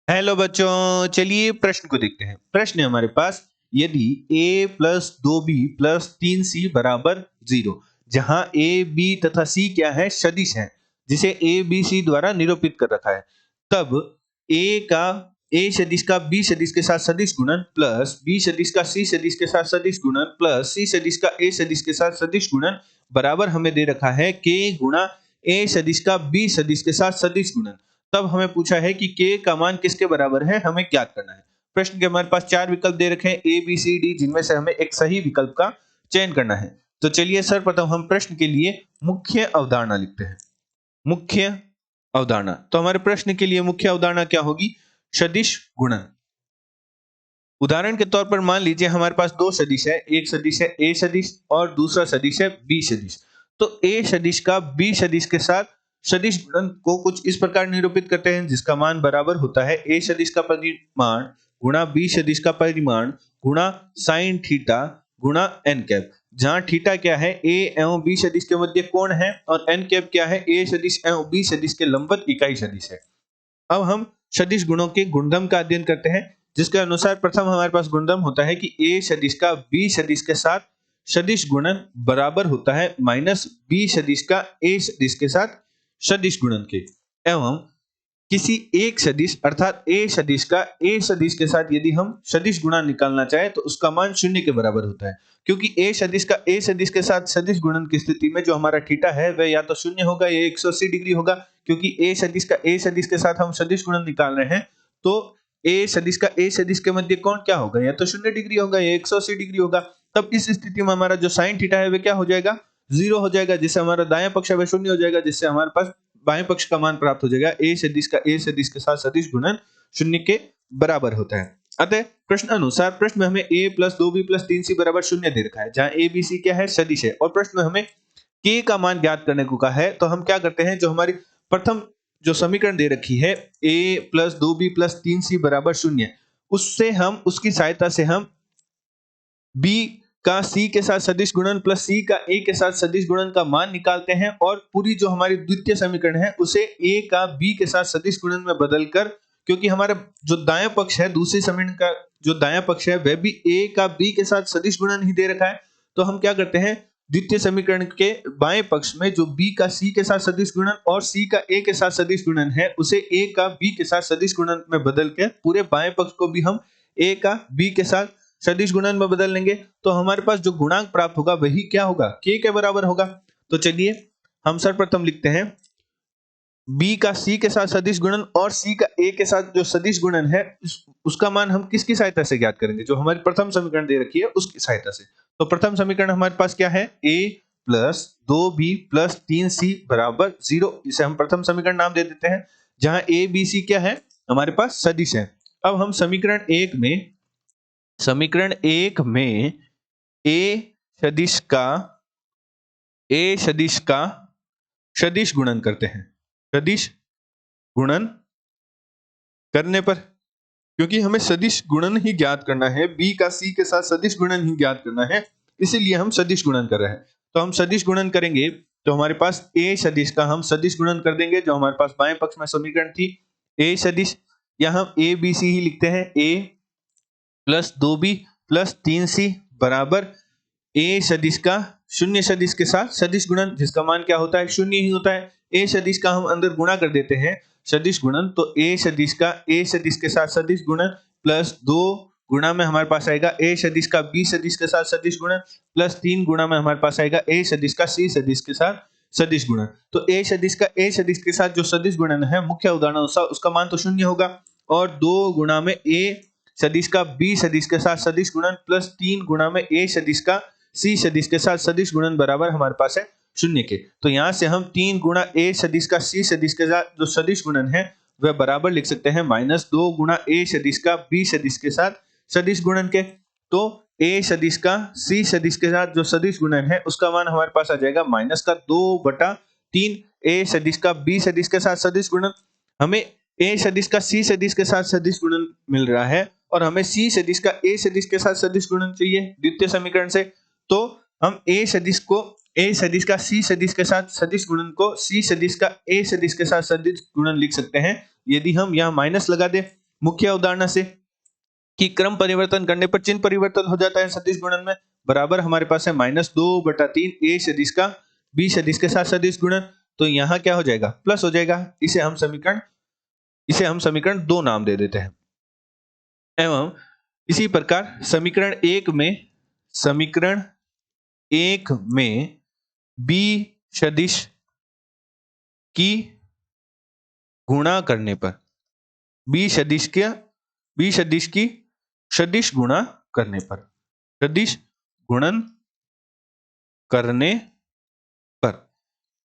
Hello बच्चों, चलिए प्रश्न को देखते हैं। प्रश्न है हमारे पास, यदि a plus 2b plus 3c बराबर 0, जहां a b तथा c क्या है, सदिश है जिसे a b c द्वारा निरूपित कर रखा है, तब a सदिश का b सदिश के साथ सदिश गुणन प्लस b सदिश का c सदिश के साथ सदिश गुणन प्लस c सदिश का a सदिश के साथ सदिश गुणन बराबर हमें दे रखा है k गुणा a सदिश का b सदिश के साथ सदिश गुणन। तब हमें पूछा है कि k का मान किसके बराबर है, हमें ज्ञात करना है। प्रश्न के हमारे पास चार विकल्प दे रखे हैं ए बी सी डी, जिनमें से हमें एक सही विकल्प का चयन करना है। तो चलिए सर्वप्रथम हम प्रश्न के लिए मुख्य अवधारणा लिखते हैं। मुख्य अवधारणा, तो हमारे प्रश्न के लिए मुख्य अवधारणा क्या होगी, सदिश गुणन। उदाहरण के तौर पर मान लीजिए हमारे पास दो सदिश है, एक सदिश है ए सदिश और दूसरा सदिश है बी सदिश। तो ए सदिश का बी सदिश के साथ सदिश गुणन को कुछ इस प्रकार निरूपित करते हैं, जिसका मान बराबर होता है ए सदिश का परिमाण गुणा बी सदिश का परिमाण गुणा साइन थीटा गुणा एन कैप, जहां थीटा क्या है, ए एवं बी सदिश के मध्य कोण है और एन कैप क्या है, ए सदिश एवं बी सदिश के लंबवत इकाई सदिश है। अब हम सदिश गुणों के गुणधर्म का अध्ययन करते हैं, जिसके अनुसार प्रथम हमारे पास गुणधर्म होता है कि a सदिश का b सदिश के साथ सदिश गुणन बराबर होता है माइनस b सदिश का a सदिश के साथ सदिश गुणन के, एवं किसी एक सदिश अर्थात a सदिश का a सदिश के साथ यदि हम सदिश गुणन निकालना चाहे तो उसका मान शून्य के बराबर होता है, क्योंकि a सदिश का a सदिश के साथ सदिश गुणन की स्थिति में जो हमारा थीटा है वह या तो शून्य होगा या 180 डिग्री होगा, क्योंकि a सदिश का a सदिश के साथ हम सदिश गुणन निकाल रहे हैं। तो a सदिश का a सदिश के मध्य कोण क्या होगा, या तो 0 डिग्री होगा या 180 डिग्री होगा। तब इस स्थिति में हमारा जो साइन थीटा है वह क्या हो जाएगा, 0 हो जाएगा, जिससे हमारा दायां पक्ष है वह शून्य हो जाएगा, जिससे हमारे पास बाएं पक्ष का मान प्राप्त हो जाएगा a सदिश का a सदिश के साथ सदिश गुणन शून्य के बराबर होता है। अतः प्रश्न अनुसार प्रश्न में हमें a plus 2b plus 3c बराबर 0 दे रखा है, जहां a b c क्या है, सदिश है, और प्रश्न में हमें k का मान ज्ञात करने को कहा है। तो हम क्या करते हैं, जो हमारी प्रथम जो समीकरण दे रखी है a plus 2b plus 3c बराबर 0, उससे हम उसकी सहायता से हम b का c के साथ सदिश गुणन प्लस c का a के साथ सदिश गुणन का मान निकालते हैं, और पूरी जो हमारी द्वितीय समीकरण है उसे a का b के साथ सदिश गुणन में बदलकर, क्योंकि हमारा जो दायां पक्ष है दूसरी समीकरण का जो दायां पक्ष है वह भी a का b के साथ सदिश गुणन ही दे रखा है, तो हम क्या करते हैं, द्वितीय समीकरण के बाएं पक्ष में जो b का c के साथ सदिश गुणन और c का a के साथ सदिश गुणन है उसे a का b के साथ सदिश गुणन में बदल के पूरे बाएं पक्ष को भी हम a का b के साथ सदिश गुणन में बदल लेंगे, तो हमारे पास जो गुणांक प्राप्त होगा वही क्या होगा, k के बराबर होगा। तो चलिए हम सर्वप्रथम लिखते हैं b का c के साथ सदिश गुणन और c का a के साथ जो सदिश गुणन है उसका मान हम किसकी सहायता से ज्ञात करेंगे, जो हमारी प्रथम समीकरण दे रखी है उसकी सहायता से। तो प्रथम समीकरण हमारे पास क्या है, a plus 2b plus 3c बराबर 0, इसे हम प्रथम समीकरण नाम दे देते हैं, जहां a b c क्या है, हमारे पास सदिश है। अब हम समीकरण एक में a सदिश का सदिश गुणन करते हैं। सदिश गुणन करने पर, क्योंकि हमें सदिश गुणन ही ज्ञात करना है, b का c के साथ सदिश गुणन ही ज्ञात करना है, इसीलिए हम सदिश गुणन कर रहे हैं। तो हम सदिश गुणन करेंगे तो हमारे पास a सदिश का हम सदिश गुणन कर देंगे, जो हमारे पास बाएं पक्ष में समीकरण थी a सदिश, यहां हम a b c ही लिखते हैं, a plus 2b plus 3c बराबर a सदिश का शून्य सदिश के साथ सदिश गुणन, जिसका मान क्या होता है, शून्य ही होता है। a सदिश का हम अंदर गुणा कर देते हैं सदिश गुणन, तो a सदिश का a सदिश के साथ सदिश गुणन प्लस 2 गुणा में हमारे पास आएगा a सदिश का b सदिश के साथ सदिश गुणन प्लस 3 गुणा में हमारे पास आएगा a सदिश का c सदिश के साथ सदिश गुणन। तो a सदिश का a सदिश के साथ जो सदिश गुणन है मुख्य उदाहरण अनुसार उसका मान तो शून्य होगा, और 2 गुणा में a सदिश का b सदिश के साथ सदिश गुणन प्लस 3 गुणा में a सदिश का c सदिश के साथ सदिश गुणन बराबर हमारे पास है शून्य के। तो यहां से हम 3 गुणा a सदिश का c सदिश के साथ जो सदिश गुणन है वह बराबर लिख सकते हैं माइनस 2 गुणा a सदिश का b सदिश के साथ सदिश गुणन के। तो a सदिश का c सदिश के साथ जो सदिश गुणन है उसका मान हमारे पास आ जाएगा माइनस का 2/3 a सदिश का b सदिश के साथ सदिश गुणन। हमें a सदिश का c सदिश के साथ सदिश गुणन मिल रहा है और हमें c सदिश का a सदिश के साथ सदिश गुणन चाहिए द्वितीय समीकरण से, तो हम a सदिश का c सदिश के साथ सदिश गुणन को c सदिश का a सदिश के साथ सदिश गुणन लिख सकते हैं। यदि हम यहाँ माइनस लगा दें, मुख्य अवधारणा से कि क्रम परिवर्तन करने पर चिन्ह परिवर्तन हो जाता है सदिश गुणन में, बराबर हमारे पास है -2/3 a सदिश का b सदिश के साथ सदिश गुणन। तो यहाँ क्या हो जाएगा, प्लस हो जाएगा। इसे हम समीकरण 2 नाम दे देते हैं। एवं इसी प्रकार समीकरण 1 में b सदिश की गुणा करने पर b सदिश की सदिश गुणा करने पर सदिश गुणन करने पर,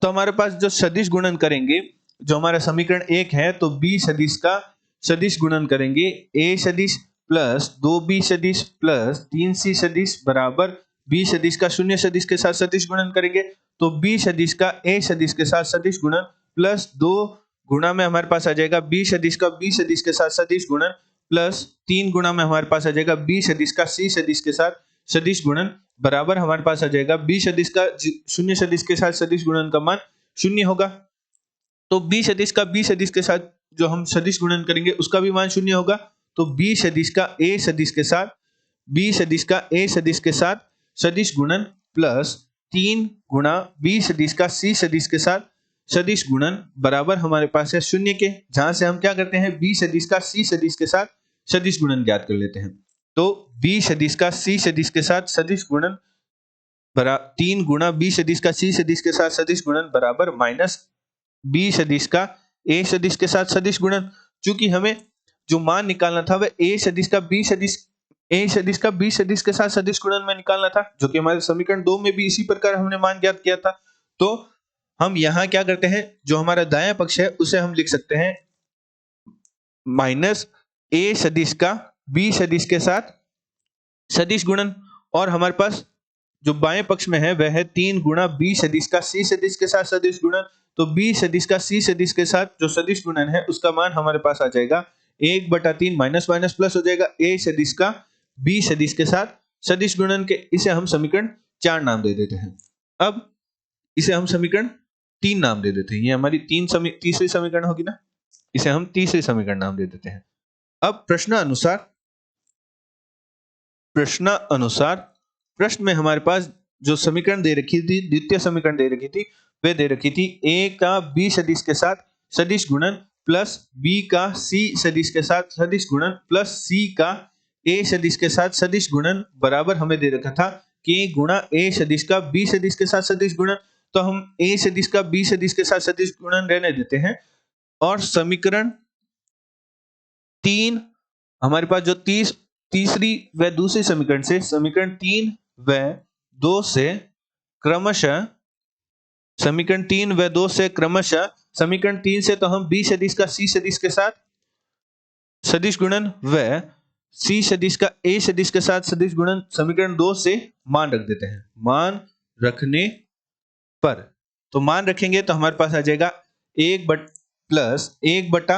तो हमारे पास जो सदिश गुणन करेंगे, जो हमारा समीकरण 1 है, तो b सदिश का सदिश गुणन करेंगे a सदिश प्लस 2b सदिश प्लस 3c सदिश बराबर b सदिश का शून्य सदिश के साथ सदिश गुणन करेंगे। तो b सदिश का a सदिश के साथ सदिश गुणन प्लस 2 गुणा में हमारे पास आ जाएगा b सदिश का b सदिश के साथ सदिश गुणन प्लस 3 गुणा में हमारे पास आ जाएगा b सदिश का c सदिश के साथ सदिश गुणन बराबर हमारे पास आ जाएगा b सदिश का शून्य सदिश के साथ सदिश गुणन का मान शून्य होगा। तो b सदिश का b सदिश के साथ जो हम सदिश गुणन करेंगे उसका भी मान शून्य होगा। तो b सदिश का a सदिश के साथ सदिश गुणन प्लस 3 गुणा b सदिश का c सदिश के साथ सदिश गुणन बराबर हमारे पास है शून्य के, जहां से हम क्या करते हैं, b सदिश का c सदिश के साथ सदिश गुणन ज्ञात कर लेते हैं। तो b सदिश का c सदिश के साथ सदिश गुणन 3 गुणा b सदिश का c सदिश के साथ सदिश गुणन बराबर माइनस b सदिश का a सदिश के साथ सदिश गुणन। चूंकि हमें जो मान निकालना था वह a सदिश का b सदिश के साथ सदिश गुणन में निकालना था, जो कि हमारे समीकरण 2 में भी इसी प्रकार हमने मान ज्ञात किया था। तो हम यहाँ क्या करते हैं, जो हमारा दायां पक्ष है उसे हम लिख सकते हैं माइनस a सदिश का b सदिश के साथ सदिश गुणन, और हमारे पास जो बाएं पक्ष में है वह है 3 गुणा b सदिश का c सदिश के साथ सदिश गुणन। तो b सदिश का c सदिश के साथ जो सदिश गुणन है उसका मान हमारे पास आ जाएगा 1/3 माइनस माइनस प्लस हो जाएगा a सदिश का b सदिश के साथ सदिश गुणन के। इसे हम समीकरण 4 नाम दे देते हैं। अब इसे हम समीकरण 3 नाम दे देते हैं। ये हमारी तीसरी समीकरण होगी ना, इसे हम तीसरी समीकरण नाम दे देते हैं। अब प्रश्न में हमारे पास जो समीकरण दे रखी थी, द्वितीय समीकरण दे रखी थी, वे दे रखी थी a का b सदिश के साथ सदिश गुणन प्लस b का c सदिश के साथ सदिश गुणन प्लस c का a सदिश के साथ सदिश गुणन बराबर हमें दे रखा था k गुणा a सदिश का b सदिश के साथ सदिश गुणन। तो हम a सदिश का b सदिश के साथ सदिश गुणन रहने देते हैं, और समीकरण 3 हमारे पास जो तीसरी व दूसरी समीकरण से समीकरण 3 व 2 से क्रमशः समीकरण 3 से तो हम b सदिश का c सदिश के साथ सदिश गुणन व c सदिश का a सदिश के साथ सदिश गुणन समीकरण 2 से मान रख देते हैं। मान रखने पर, तो मान रखेंगे तो हमारे पास आ जाएगा 1 बटा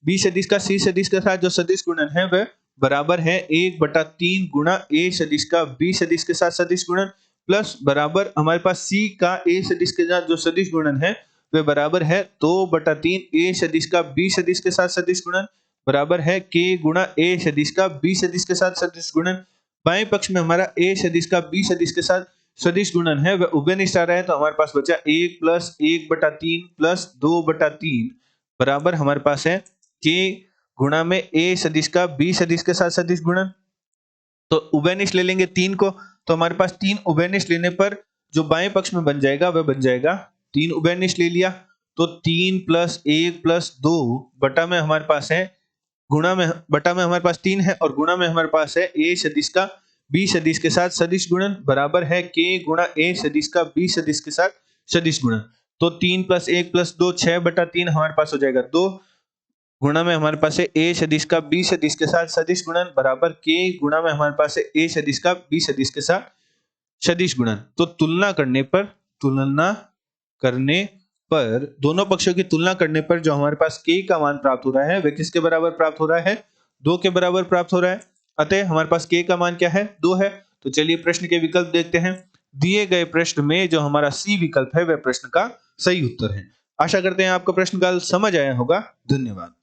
b सदिश का c सदिश के साथ जो सदिश गुणन है वह बराबर है 1/3 गुणा a सदिश का b सदिश के साथ सदिश गुणन प्लस बराबर हमारे पास c का a सदिश के साथ जो सदिश गुणन है वह बराबर है 2/3 a सदिश का b सदिश के साथ सदिश गुणन बराबर है k गुणा a सदिश का b सदिश के साथ सदिश गुणन। बाएं पक्ष में हमारा a सदिश का b सदिश के साथ सदिश गुणन है वह उभयनिष्ठ आ रहा है, तो हमारे पास बचा 1 प्लस 1/3 प्लस 2/3 बराबर हमारे पास है k गुणा में a सदिश का b सदिश के साथ सदिश गुणन। तो उभयनिष्ठ ले लेंगे 3 को, तो हमारे पास 3 उभयनिष्ठ लेने पर जो बाएं पक्ष में बन जाएगा वह बन जाएगा 3 उभयनिष्ठ ले लिया तो 3 प्लस 1 प्लस 2 बटा में हमारे पास है गुणा में बटा में हमारे पास 3 है और गुणा में हमारे पास है a सदिश का b सदिश के साथ सदिश गुणन बराबर है k गुणा a सदिश का b सदिश के साथ सदिश गुणन। तो 3 प्लस 1 प्लस 2 6/3 हमारे पास हो जाएगा 2 गुणा में हमारे पास है a सदिश का b सदिश के साथ सदिश गुणन बराबर k गुणा में हमारे पास है a सदिश का b सदिश के साथ सदिश गुणन। तो तुलना करने पर दोनों पक्षों की तुलना करने पर जो हमारे पास k का मान प्राप्त हो रहा है वह किसके बराबर प्राप्त हो रहा है, 2 के बराबर प्राप्त हो रहा है। अतः हमारे पास k का मान क्या है, 2 है। तो चलिए प्रश्न के विकल्प देखते हैं। दिए गए प्रश्न में जो हमारा सी विकल्प है वह प्रश्न का सही उत्तर है। आशा करते हैं आपको प्रश्न का समझ आया होगा। धन्यवाद।